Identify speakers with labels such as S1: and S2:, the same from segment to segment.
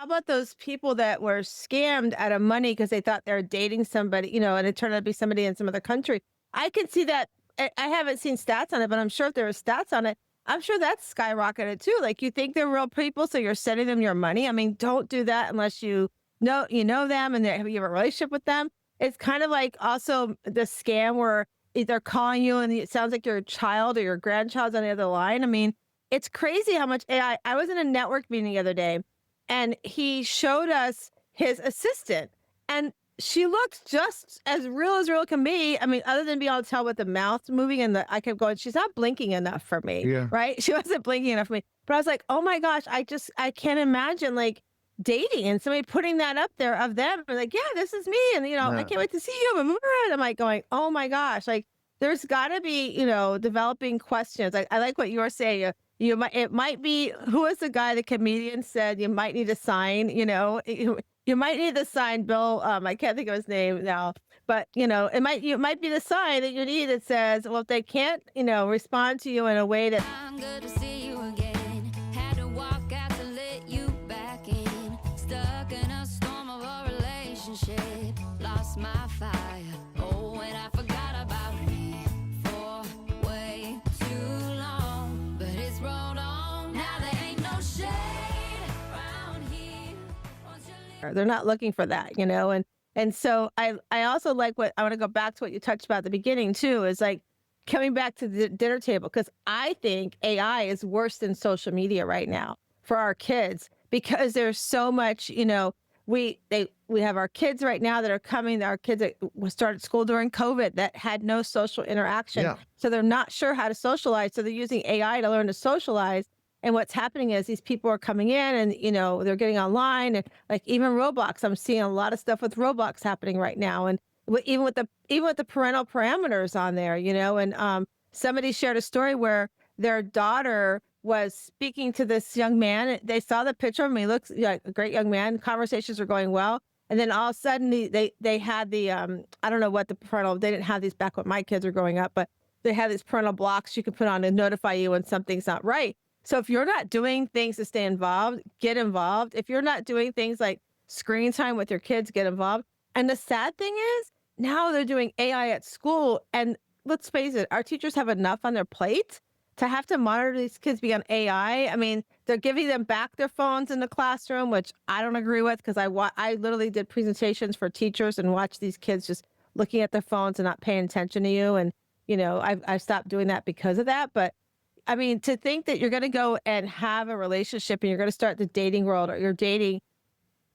S1: about those people that were scammed out of money because they thought they were dating somebody, and it turned out to be somebody in some other country? I can see that. I haven't seen stats on it, but I'm sure if there were stats on it, I'm sure that's skyrocketed too. Like you think they're real people, so you're sending them your money. I mean, don't do that unless you know them and you have a relationship with them. It's kind of like also the scam where they're calling you and it sounds like your child or your grandchild's on the other line. I mean, it's crazy how much AI. I was in a network meeting the other day and he showed us his assistant and she looked just as real can be. I mean, other than being able to tell with the mouth moving and I kept going, she's not blinking enough for me,
S2: Yeah.
S1: right? She wasn't blinking enough for me. But I was like, oh my gosh, I can't imagine like dating and somebody putting that up there of them and like, yeah, this is me. And, I
S2: No.
S1: can't wait to see you. I'm like going, oh my gosh, like there's got to be, developing questions. I like what you were saying. It might be, who was the guy, the comedian said, you might need a sign, you might need to sign Bill. I can't think of his name now, but it might be the sign that you need that says, well, if they can't, respond to you in a way that
S3: I'm good to see you again. Had to walk out to let you back in. Stuck in a storm of a relationship. Lost my fire. Oh, and I forgot about me for way too long. But it's rolled on. Now there ain't no shade around here. Once you leave.
S1: they're not looking for that, and so I also like what I want to go back to what you touched about at the beginning too, is like coming back to the dinner table because I think AI is worse than social media right now for our kids because there's so much, we have our kids right now that are coming, our kids that started school during COVID that had no social interaction.
S2: Yeah.
S1: So they're not sure how to socialize. So they're using AI to learn to socialize. And what's happening is these people are coming in and, they're getting online and like even Roblox. I'm seeing a lot of stuff with Roblox happening right now. And even with the parental parameters on there, and somebody shared a story where their daughter was speaking to this young man. They saw the picture of him. He looks like a great young man. Conversations were going well. And then all of a sudden they had the, I don't know what they didn't have these back when my kids were growing up, but they have these parental blocks you can put on to notify you when something's not right. So if you're not doing things to stay involved, get involved. If you're not doing things like screen time with your kids, get involved. And the sad thing is now they're doing AI at school. And let's face it, our teachers have enough on their plate to have to monitor these kids be on AI. I mean, they're giving them back their phones in the classroom, which I don't agree with because I literally did presentations for teachers and watched these kids just looking at their phones and not paying attention to you. And, I've stopped doing that because of that. But I mean, to think that you're going to go and have a relationship and you're going to start the dating world or you're dating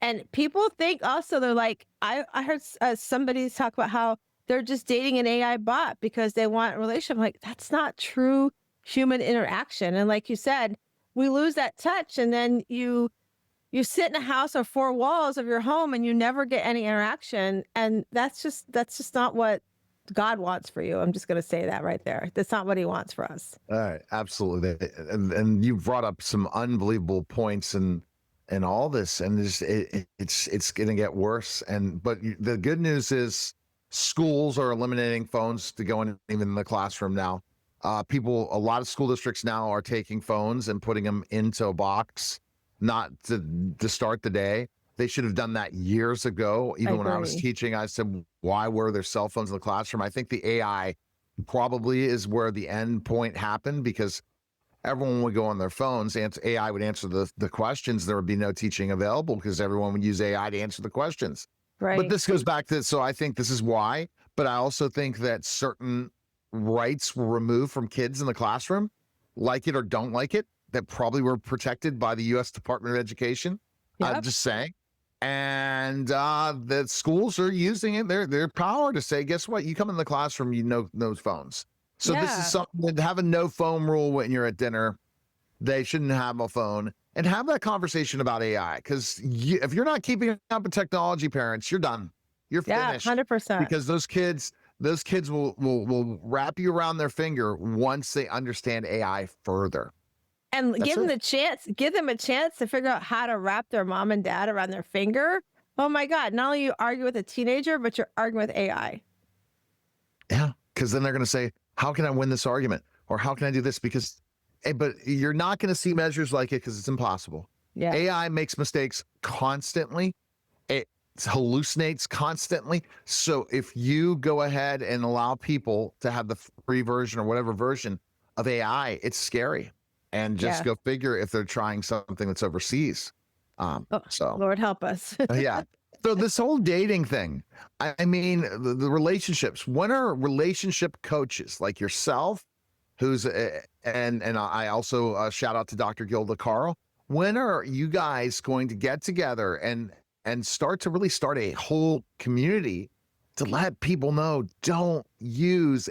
S1: and people think also they're like, I heard somebody talk about how they're just dating an AI bot because they want a relationship. I'm like, that's not true human interaction. And like you said, we lose that touch and then you sit in a house or four walls of your home and you never get any interaction. And that's just not what God wants for you. I'm just going to say that right there. That's not what he wants for us.
S2: All right, absolutely. And you brought up some unbelievable points and all this, and it's going to get worse. But the good news is schools are eliminating phones to go in even in the classroom now. A lot of school districts now are taking phones and putting them into a box, not to start the day. They should have done that years ago. Even when I was teaching, I said, why were there cell phones in the classroom? I think the AI probably is where the end point happened because everyone would go on their phones and AI would answer the questions. There would be no teaching available because everyone would use AI to answer the questions.
S1: Right.
S2: But this goes back to, so I think this is why, but I also think that certain rights were removed from kids in the classroom, like it or don't like it, that probably were protected by the U.S. Department of Education.
S1: Yep.
S2: I'm just saying. And the schools are using it, their power to say, guess what? You come in the classroom, those phones. So this is something to have a no phone rule when you're at dinner. They shouldn't have a phone and have that conversation about AI. Because if you're not keeping up with technology, parents, you're done. You're finished.
S1: 100%.
S2: Because those kids will wrap you around their finger once they understand AI further.
S1: And give them a chance to figure out how to wrap their mom and dad around their finger. Oh my God. Not only you argue with a teenager, but you're arguing with AI.
S2: Yeah. Because then they're going to say, how can I win this argument? Or how can I do this? But you're not going to see measures like it because it's impossible.
S1: Yeah.
S2: AI makes mistakes constantly. It hallucinates constantly. So if you go ahead and allow people to have the free version or whatever version of AI, it's scary. And just
S1: Yeah.
S2: go figure if they're trying something that's overseas.
S1: Oh,
S2: So
S1: Lord help us.
S2: yeah. So this whole dating thing, I mean, the relationships. When are relationship coaches like yourself, who's and I also shout out to Dr. Gilda Carl. When are you guys going to get together and start a whole community to let people know don't use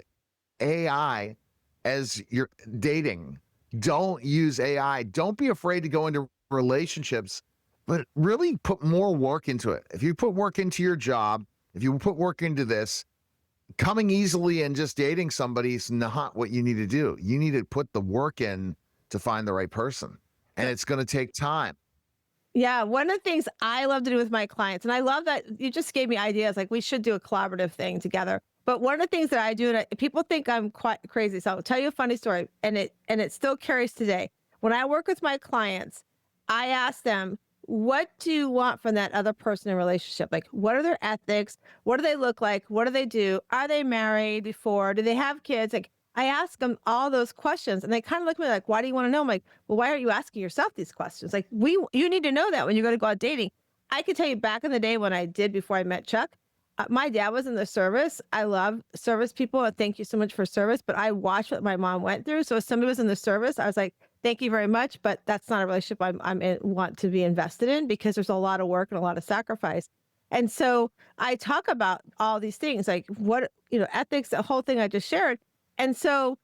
S2: AI as your dating. Don't use AI. Don't be afraid to go into relationships, but really put more work into it. If you put work into your job, if you put work into this, coming easily and just dating somebody is not what you need to do. You need to put the work in to find the right person. And it's going to take time.
S1: Yeah, one of the things I love to do with my clients, and I love that you just gave me ideas, like we should do a collaborative thing together. But one of the things that I do, and people think I'm quite crazy, so I'll tell you a funny story, and it still carries today. When I work with my clients, I ask them, what do you want from that other person in a relationship? Like, what are their ethics? What do they look like? What do they do? Are they married before? Do they have kids? Like, I ask them all those questions, and they kind of look at me like, "Why do you want to know?" I'm like, "Well, why aren't you asking yourself these questions? Like, you need to know that when you're going to go out dating." I can tell you back in the day when I did before I met Chuck, my dad was in the service. I love service people. And thank you so much for service. But I watched what my mom went through. So if somebody was in the service, I was like, "Thank you very much," but that's not a relationship want to be invested in because there's a lot of work and a lot of sacrifice. And so I talk about all these things, like what ethics, the whole thing I just shared. And so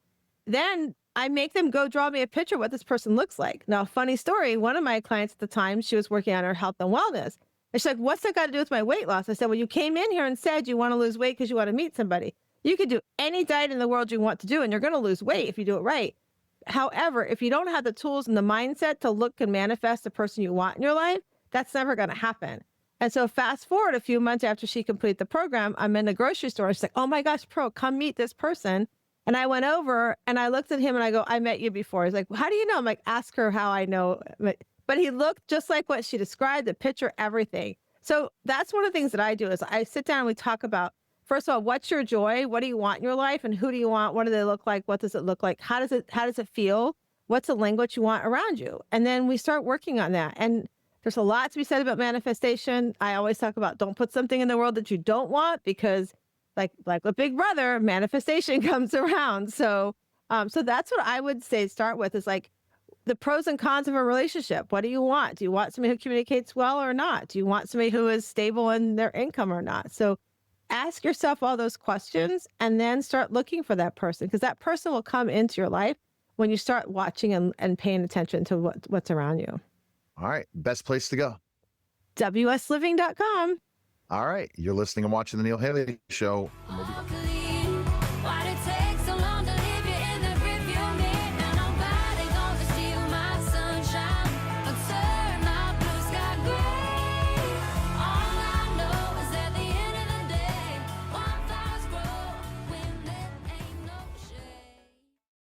S1: then I make them go draw me a picture of what this person looks like. Now, funny story, one of my clients at the time, she was working on her health and wellness. And she's like, "What's that got to do with my weight loss?" I said, "Well, you came in here and said you want to lose weight because you want to meet somebody. You could do any diet in the world you want to do, and you're going to lose weight if you do it right. However, if you don't have the tools and the mindset to look and manifest the person you want in your life, that's never going to happen." And so fast forward a few months after she completed the program, I'm in the grocery store. She's like, "Oh my gosh, Pro, come meet this person." And I went over and I looked at him and I go, "I met you before." He's like, "Well, how do you know?" I'm like, "Ask her how I know." But he looked just like what she described, the picture, everything. So that's one of the things that I do is I sit down and we talk about, first of all, what's your joy? What do you want in your life? And who do you want? What do they look like? What does it look like? How does it feel? What's the language you want around you? And then we start working on that. And there's a lot to be said about manifestation. I always talk about don't put something in the world that you don't want because like with Big Brother, manifestation comes around. So so that's what I would say start with is like the pros and cons of a relationship. What do you want? Do you want somebody who communicates well or not? Do you want somebody who is stable in their income or not? So ask yourself all those questions and then start looking for that person because that person will come into your life when you start watching and paying attention to what's around you.
S2: All right. Best place to go.
S1: wsliving.com.
S2: All right. You're listening and watching the Neil Haley Show.
S3: All clear.